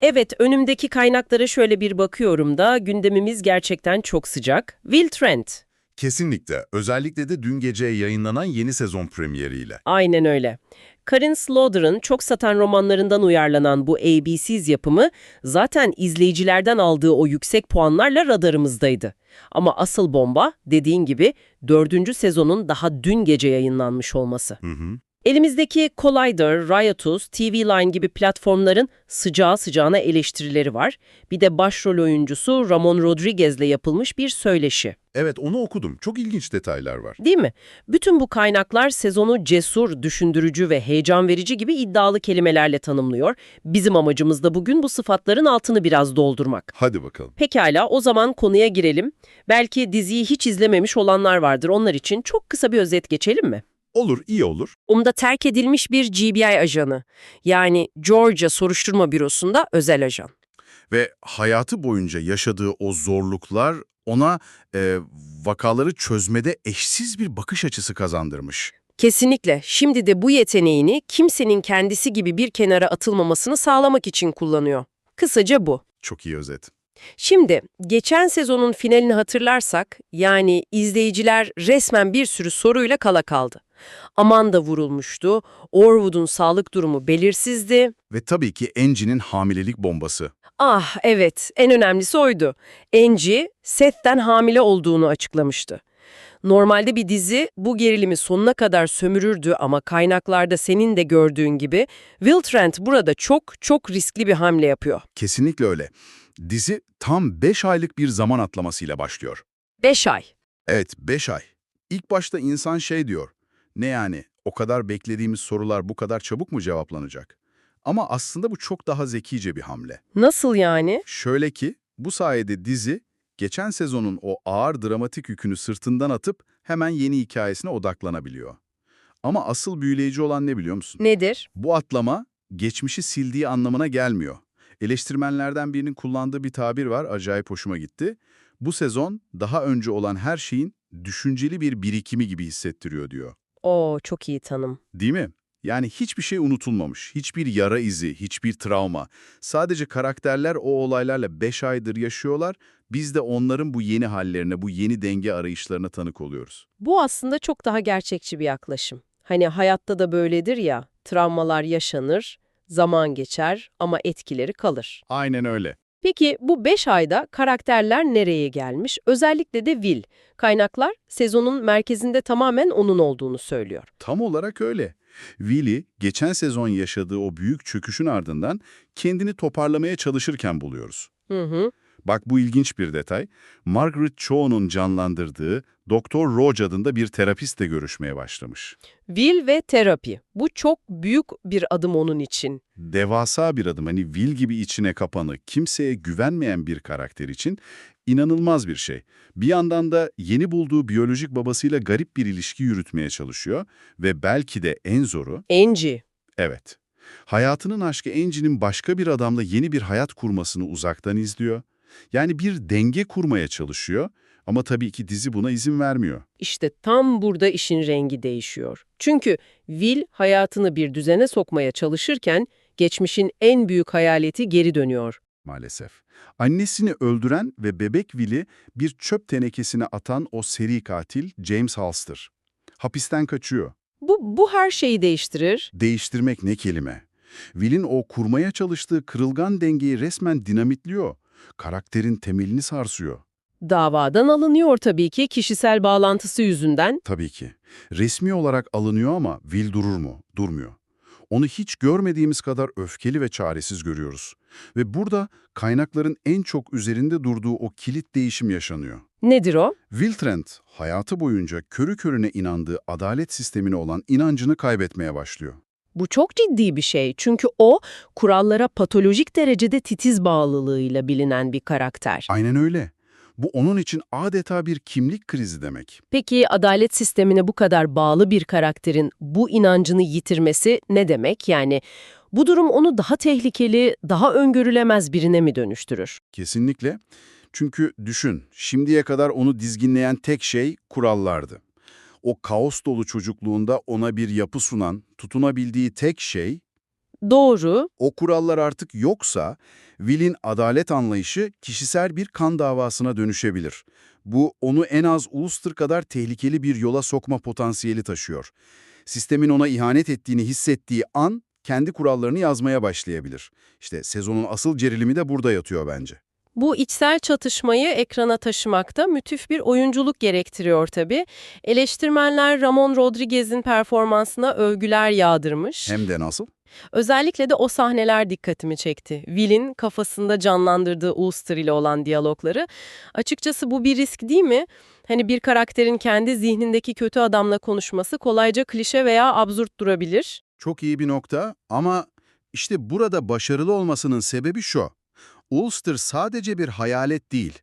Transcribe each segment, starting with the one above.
Evet, önümdeki kaynaklara şöyle bir bakıyorum da gündemimiz gerçekten çok sıcak. Will Trent. Kesinlikle. Özellikle de dün gece yayınlanan yeni sezon premieriyle. Aynen öyle. Karin Slaughter'ın çok satan romanlarından uyarlanan bu ABC's yapımı zaten izleyicilerden aldığı o yüksek puanlarla radarımızdaydı. Ama asıl bomba dediğin gibi dördüncü sezonun daha dün gece yayınlanmış olması. Hı hı. Elimizdeki Collider, Riotous, TV Line gibi platformların sıcağı sıcağına eleştirileri var. Bir de başrol oyuncusu Ramon Rodriguez'le yapılmış bir söyleşi. Evet, onu okudum. Çok ilginç detaylar var. Değil mi? Bütün bu kaynaklar sezonu cesur, düşündürücü ve heyecan verici gibi iddialı kelimelerle tanımlıyor. Bizim amacımız da bugün bu sıfatların altını biraz doldurmak. Hadi bakalım. Pekala, o zaman konuya girelim. Belki diziyi hiç izlememiş olanlar vardır. Onlar için çok kısa bir özet geçelim mi? Olur, iyi olur. Umda terk edilmiş bir GBI ajanı. Yani Georgia Soruşturma Bürosu'nda özel ajan. Ve hayatı boyunca yaşadığı o zorluklar ona vakaları çözmede eşsiz bir bakış açısı kazandırmış. Kesinlikle. Şimdi de bu yeteneğini kimsenin kendisi gibi bir kenara atılmamasını sağlamak için kullanıyor. Kısaca bu. Çok iyi özet. Şimdi geçen sezonun finalini hatırlarsak, yani izleyiciler resmen bir sürü soruyla kala kaldı. Amanda vurulmuştu, Orwood'un sağlık durumu belirsizdi. Ve tabii ki Angie'nin hamilelik bombası. Ah evet, en önemlisi oydu. Angie, Seth'ten hamile olduğunu açıklamıştı. Normalde bir dizi bu gerilimi sonuna kadar sömürürdü ama kaynaklarda senin de gördüğün gibi Will Trent burada çok riskli bir hamle yapıyor. Kesinlikle öyle. Dizi tam 5 aylık bir zaman atlamasıyla başlıyor. 5 ay. Evet, 5 ay. İlk başta insan şey diyor. Ne yani? O kadar beklediğimiz sorular bu kadar çabuk mu cevaplanacak? Ama aslında bu çok daha zekice bir hamle. Nasıl yani? Şöyle ki, bu sayede dizi, geçen sezonun o ağır dramatik yükünü sırtından atıp hemen yeni hikayesine odaklanabiliyor. Ama asıl büyüleyici olan ne biliyor musun? Nedir? Bu atlama, geçmişi sildiği anlamına gelmiyor. Eleştirmenlerden birinin kullandığı bir tabir var, acayip hoşuma gitti. Bu sezon, daha önce olan her şeyin düşünceli bir birikimi gibi hissettiriyor diyor. Oo, çok iyi tanım. Değil mi? Yani hiçbir şey unutulmamış, hiçbir yara izi, hiçbir travma. Sadece karakterler o olaylarla 5 aydır yaşıyorlar, biz de onların bu yeni hallerine, bu yeni denge arayışlarına tanık oluyoruz. Bu aslında çok daha gerçekçi bir yaklaşım. Hani hayatta da böyledir ya, travmalar yaşanır, zaman geçer ama etkileri kalır. Aynen öyle. Peki bu 5 ayda karakterler nereye gelmiş? Özellikle de Will. Kaynaklar sezonun merkezinde tamamen onun olduğunu söylüyor. Tam olarak öyle. Willy, geçen sezon yaşadığı o büyük çöküşün ardından kendini toparlamaya çalışırken buluyoruz. Hı hı. Bak bu ilginç bir detay. Margaret Cho'nun canlandırdığı Doktor Roach adında bir terapistle görüşmeye başlamış. Will ve terapi. Bu çok büyük bir adım onun için. Devasa bir adım. Hani Will gibi içine kapanı, kimseye güvenmeyen bir karakter için inanılmaz bir şey. Bir yandan da yeni bulduğu biyolojik babasıyla garip bir ilişki yürütmeye çalışıyor ve belki de en zoru, Angie. evet, hayatının aşkı Angie'nin başka bir adamla yeni bir hayat kurmasını uzaktan izliyor. Yani bir denge kurmaya çalışıyor ama tabii ki dizi buna izin vermiyor İşte tam burada işin rengi değişiyor. Çünkü Will hayatını bir düzene sokmaya çalışırken geçmişin en büyük hayaleti geri dönüyor. maalesef. Annesini öldüren ve bebek Will'i bir çöp tenekesine atan o seri katil James Halster. Hapisten kaçıyor. Bu her şeyi değiştirir. Değiştirmek ne kelime? Will'in o kurmaya çalıştığı kırılgan dengeyi resmen dinamitliyor. Karakterin temelini sarsıyor. Davadan alınıyor tabii ki kişisel bağlantısı yüzünden. Tabii ki. Resmi olarak alınıyor ama Will durur mu? Durmuyor. Onu hiç görmediğimiz kadar öfkeli ve çaresiz görüyoruz. Ve burada kaynakların en çok üzerinde durduğu o kilit değişim yaşanıyor. Nedir o? Will Trent, hayatı boyunca körü körüne inandığı adalet sistemine olan inancını kaybetmeye başlıyor. Bu çok ciddi bir şey çünkü o kurallara patolojik derecede titiz bağlılığıyla bilinen bir karakter. Aynen öyle. Bu onun için adeta bir kimlik krizi demek. Peki adalet sistemine bu kadar bağlı bir karakterin bu inancını yitirmesi ne demek? Yani bu durum onu daha tehlikeli, daha öngörülemez birine mi dönüştürür? Kesinlikle. Çünkü düşün, şimdiye kadar onu dizginleyen tek şey kurallardı. O kaos dolu çocukluğunda ona bir yapı sunan, tutunabildiği tek şey Doğru. O kurallar artık yoksa, Will'in adalet anlayışı kişisel bir kan davasına dönüşebilir. Bu, onu en az Ulster kadar tehlikeli bir yola sokma potansiyeli taşıyor. Sistemin ona ihanet ettiğini hissettiği an, kendi kurallarını yazmaya başlayabilir. İşte sezonun asıl gerilimi de burada yatıyor bence. Bu içsel çatışmayı ekrana taşımakta müthiş bir oyunculuk gerektiriyor tabii. Eleştirmenler Ramon Rodriguez'in performansına övgüler yağdırmış. Hem de nasıl? Özellikle de o sahneler dikkatimi çekti. Will'in kafasında canlandırdığı Ulster ile olan diyalogları. Açıkçası bu bir risk değil mi? Hani bir karakterin kendi zihnindeki kötü adamla konuşması kolayca klişe veya absürt durabilir. Çok iyi bir nokta ama işte burada başarılı olmasının sebebi şu. Ulster sadece bir hayalet değil.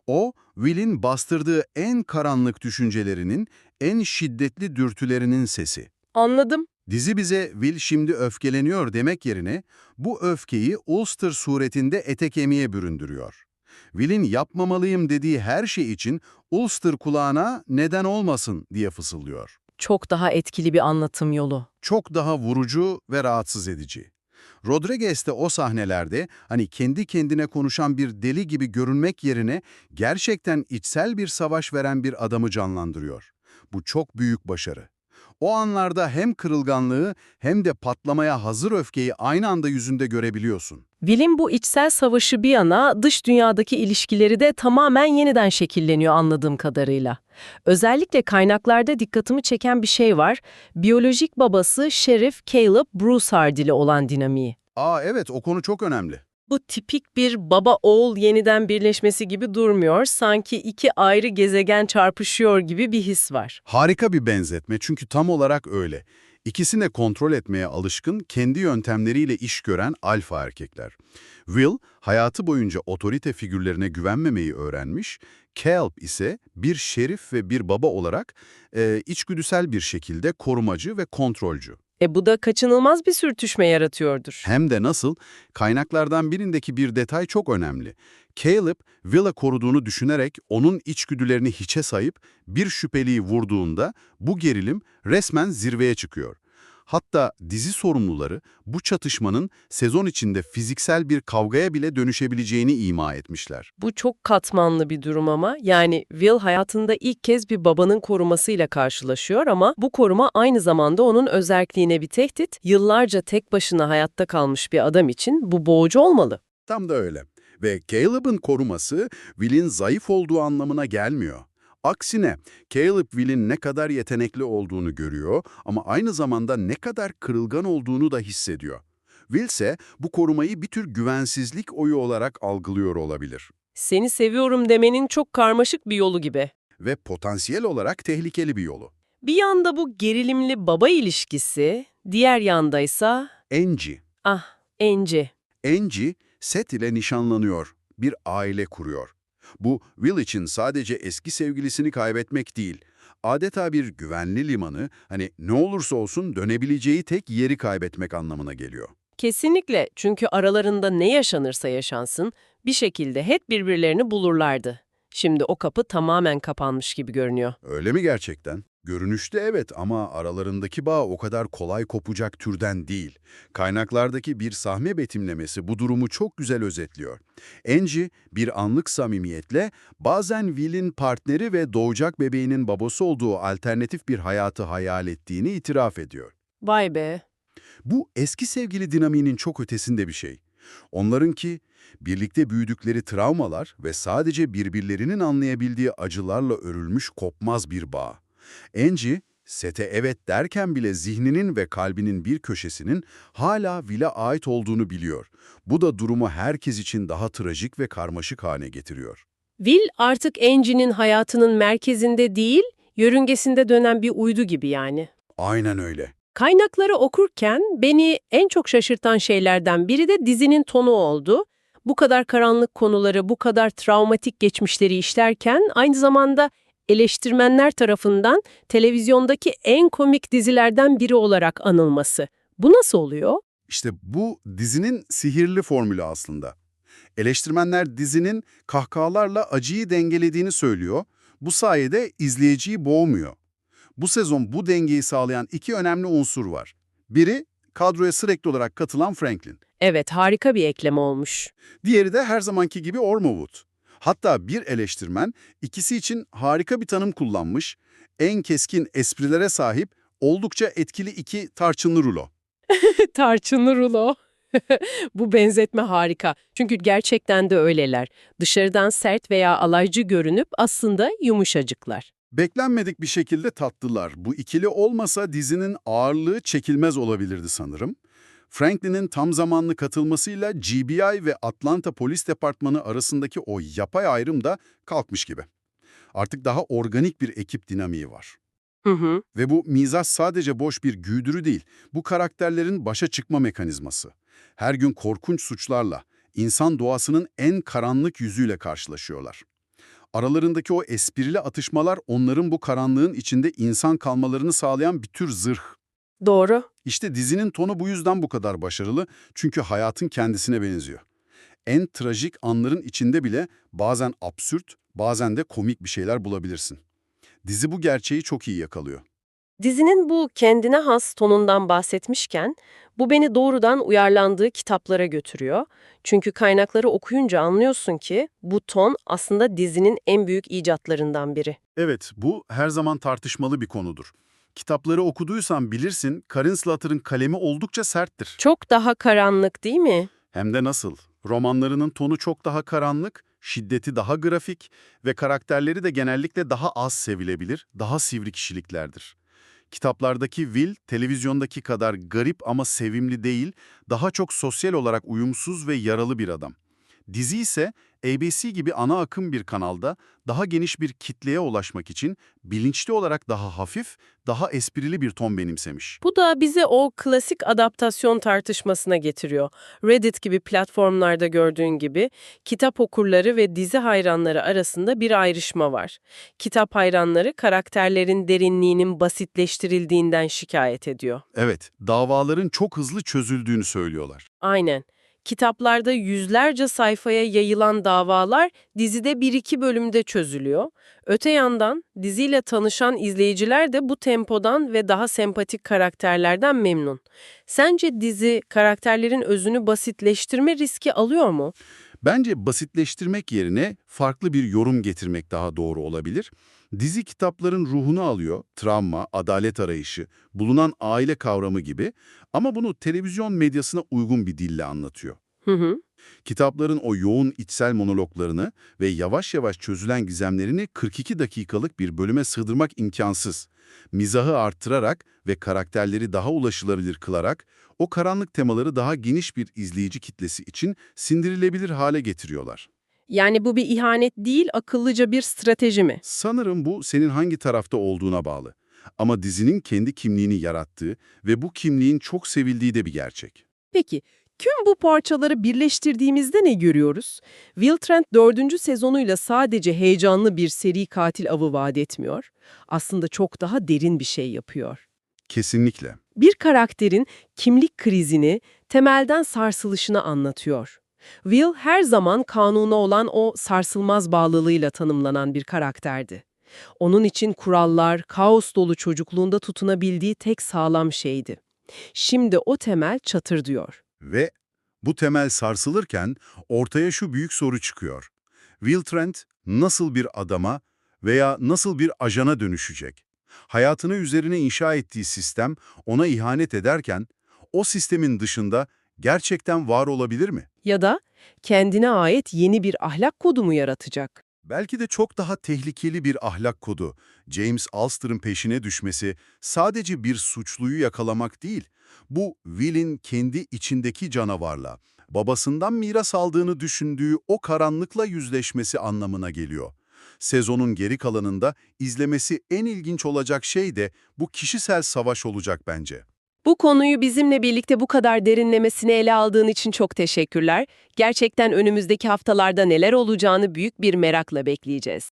O, Will'in bastırdığı en karanlık düşüncelerinin, en şiddetli dürtülerinin sesi. Anladım. Dizi bize Will şimdi öfkeleniyor demek yerine bu öfkeyi Ulster suretinde ete kemiğe büründürüyor. Will'in yapmamalıyım dediği her şey için Ulster kulağına neden olmasın diye fısıldıyor. Çok daha etkili bir anlatım yolu. Çok daha vurucu ve rahatsız edici. Rodriguez de o sahnelerde hani kendi kendine konuşan bir deli gibi görünmek yerine gerçekten içsel bir savaş veren bir adamı canlandırıyor. Bu çok büyük başarı. O anlarda hem kırılganlığı hem de patlamaya hazır öfkeyi aynı anda yüzünde görebiliyorsun. Will'in bu içsel savaşı bir yana, dış dünyadaki ilişkileri de tamamen yeniden şekilleniyor anladığım kadarıyla. Özellikle kaynaklarda dikkatimi çeken bir şey var. Biyolojik babası Sheriff Caleb Broussard ile olan dinamiği. Evet, o konu çok önemli. Bu tipik bir baba-oğul yeniden birleşmesi gibi durmuyor. Sanki iki ayrı gezegen çarpışıyor gibi bir his var. Harika bir benzetme çünkü tam olarak öyle. İkisini de kontrol etmeye alışkın, kendi yöntemleriyle iş gören alfa erkekler. Will, hayatı boyunca otorite figürlerine güvenmemeyi öğrenmiş, Caleb ise bir şerif ve bir baba olarak içgüdüsel bir şekilde korumacı ve kontrolcü. Bu da kaçınılmaz bir sürtüşme yaratıyordur. Hem de nasıl? Kaynaklardan birindeki bir detay çok önemli. Caleb, Will'ı koruduğunu düşünerek onun içgüdülerini hiçe sayıp bir şüpheliyi vurduğunda bu gerilim resmen zirveye çıkıyor. Hatta dizi sorumluları bu çatışmanın sezon içinde fiziksel bir kavgaya bile dönüşebileceğini ima etmişler. Bu çok katmanlı bir durum ama. Yani Will hayatında ilk kez bir babanın korumasıyla karşılaşıyor ama bu koruma aynı zamanda onun özerkliğine bir tehdit. Yıllarca tek başına hayatta kalmış bir adam için bu boğucu olmalı. Tam da öyle. Ve Caleb'ın koruması Will'in zayıf olduğu anlamına gelmiyor. Aksine Caleb Will'in ne kadar yetenekli olduğunu görüyor ama aynı zamanda ne kadar kırılgan olduğunu da hissediyor. Will ise bu korumayı bir tür güvensizlik oyu olarak algılıyor olabilir. Seni seviyorum demenin çok karmaşık bir yolu gibi. Ve potansiyel olarak tehlikeli bir yolu. Bir yanda bu gerilimli baba ilişkisi, diğer yandaysa Angie. Angie. Angie, Seth ile nişanlanıyor, bir aile kuruyor. Bu, Will için sadece eski sevgilisini kaybetmek değil, adeta bir güvenli limanı, hani ne olursa olsun dönebileceği tek yeri kaybetmek anlamına geliyor. Kesinlikle, çünkü aralarında ne yaşanırsa yaşansın bir şekilde hep birbirlerini bulurlardı. Şimdi o kapı tamamen kapanmış gibi görünüyor. Öyle mi gerçekten? Görünüşte evet ama aralarındaki bağ o kadar kolay kopacak türden değil. Kaynaklardaki bir sahne betimlemesi bu durumu çok güzel özetliyor. Angie bir anlık samimiyetle bazen Will'in partneri ve doğacak bebeğinin babası olduğu alternatif bir hayatı hayal ettiğini itiraf ediyor. Vay be. Bu eski sevgili dinamiğinin çok ötesinde bir şey. Onlarınki birlikte büyüdükleri travmalar ve sadece birbirlerinin anlayabildiği acılarla örülmüş kopmaz bir bağ. Angie, Seth'e evet derken bile zihninin ve kalbinin bir köşesinin hala Will'e ait olduğunu biliyor. Bu da durumu herkes için daha trajik ve karmaşık hale getiriyor. Will artık Angie'nin hayatının merkezinde değil, yörüngesinde dönen bir uydu gibi yani. Aynen öyle. Kaynakları okurken beni en çok şaşırtan şeylerden biri de dizinin tonu oldu. Bu kadar karanlık konuları, bu kadar travmatik geçmişleri işlerken aynı zamanda eleştirmenler tarafından televizyondaki en komik dizilerden biri olarak anılması. Bu nasıl oluyor? İşte bu dizinin sihirli formülü aslında. Eleştirmenler dizinin kahkahalarla acıyı dengelediğini söylüyor. Bu sayede izleyiciyi boğmuyor. Bu sezon bu dengeyi sağlayan iki önemli unsur var. Biri kadroya sürekli olarak katılan Franklin. Evet, harika bir ekleme olmuş. Diğeri de her zamanki gibi Ormwood. Hatta bir eleştirmen ikisi için harika bir tanım kullanmış, en keskin esprilere sahip, oldukça etkili iki tarçınlı rulo. Tarçınlı rulo. Bu benzetme harika. Çünkü gerçekten de öyleler. Dışarıdan sert veya alaycı görünüp aslında yumuşacıklar. Beklenmedik bir şekilde tatlılar. Bu ikili olmasa dizinin ağırlığı çekilmez olabilirdi sanırım. Franklin'in tam zamanlı katılmasıyla GBI ve Atlanta Polis Departmanı arasındaki o yapay ayrım da kalkmış gibi. Artık daha organik bir ekip dinamiği var. Hı hı. Ve bu mizah sadece boş bir güdürü değil, bu karakterlerin başa çıkma mekanizması. Her gün korkunç suçlarla, insan doğasının en karanlık yüzüyle karşılaşıyorlar. Aralarındaki o esprili atışmalar onların bu karanlığın içinde insan kalmalarını sağlayan bir tür zırh. Doğru. İşte dizinin tonu bu yüzden bu kadar başarılı, çünkü hayatın kendisine benziyor. En trajik anların içinde bile bazen absürt, bazen de komik bir şeyler bulabilirsin. Dizi bu gerçeği çok iyi yakalıyor. Dizinin bu kendine has tonundan bahsetmişken, bu beni doğrudan uyarlandığı kitaplara götürüyor. Çünkü kaynakları okuyunca anlıyorsun ki bu ton aslında dizinin en büyük icatlarından biri. Evet, bu her zaman tartışmalı bir konudur. Kitapları okuduysan bilirsin, Karin Slaughter'ın kalemi oldukça serttir. Çok daha karanlık değil mi? Hem de nasıl? Romanlarının tonu çok daha karanlık, şiddeti daha grafik ve karakterleri de genellikle daha az sevilebilir, daha sivri kişiliklerdir. Kitaplardaki Will, televizyondaki kadar garip ama sevimli değil, daha çok sosyal olarak uyumsuz ve yaralı bir adam. Dizi ise ABC gibi ana akım bir kanalda daha geniş bir kitleye ulaşmak için bilinçli olarak daha hafif, daha esprili bir ton benimsemiş. Bu da bizi o klasik adaptasyon tartışmasına getiriyor. Reddit gibi platformlarda gördüğün gibi kitap okurları ve dizi hayranları arasında bir ayrışma var. Kitap hayranları karakterlerin derinliğinin basitleştirildiğinden şikayet ediyor. Evet, davaların çok hızlı çözüldüğünü söylüyorlar. Aynen. Kitaplarda yüzlerce sayfaya yayılan davalar dizide bir iki bölümde çözülüyor. Öte yandan diziyle tanışan izleyiciler de bu tempodan ve daha sempatik karakterlerden memnun. Sence dizi karakterlerin özünü basitleştirme riski alıyor mu? Bence basitleştirmek yerine farklı bir yorum getirmek daha doğru olabilir. Dizi kitapların ruhunu alıyor, travma, adalet arayışı, bulunan aile kavramı gibi, ama bunu televizyon medyasına uygun bir dille anlatıyor. Hı hı. Kitapların o yoğun içsel monologlarını ve yavaş yavaş çözülen gizemlerini 42 dakikalık bir bölüme sığdırmak imkansız. Mizahı arttırarak ve karakterleri daha ulaşılabilir kılarak o karanlık temaları daha geniş bir izleyici kitlesi için sindirilebilir hale getiriyorlar. Yani bu bir ihanet değil, akıllıca bir strateji mi? Sanırım bu senin hangi tarafta olduğuna bağlı. Ama dizinin kendi kimliğini yarattığı ve bu kimliğin çok sevildiği de bir gerçek. Peki, tüm bu parçaları birleştirdiğimizde ne görüyoruz? Will Trent 4. sezonuyla sadece heyecanlı bir seri katil avı vaat etmiyor. Aslında çok daha derin bir şey yapıyor. Kesinlikle. Bir karakterin kimlik krizini, temelden sarsılışını anlatıyor. Will her zaman kanuna olan o sarsılmaz bağlılığıyla tanımlanan bir karakterdi. Onun için kurallar, kaos dolu çocukluğunda tutunabildiği tek sağlam şeydi. Şimdi o temel çatır diyor. Ve bu temel sarsılırken ortaya şu büyük soru çıkıyor. Will Trent nasıl bir adama veya nasıl bir ajana dönüşecek? Hayatını üzerine inşa ettiği sistem ona ihanet ederken o sistemin dışında gerçekten var olabilir mi? Ya da kendine ait yeni bir ahlak kodu mu yaratacak? Belki de çok daha tehlikeli bir ahlak kodu. James Alster'ın peşine düşmesi sadece bir suçluyu yakalamak değil, bu Will'in kendi içindeki canavarla, babasından miras aldığını düşündüğü o karanlıkla yüzleşmesi anlamına geliyor. Sezonun geri kalanında izlemesi en ilginç olacak şey de bu kişisel savaş olacak bence. Bu konuyu bizimle birlikte bu kadar derinlemesine ele aldığın için çok teşekkürler. Gerçekten önümüzdeki haftalarda neler olacağını büyük bir merakla bekleyeceğiz.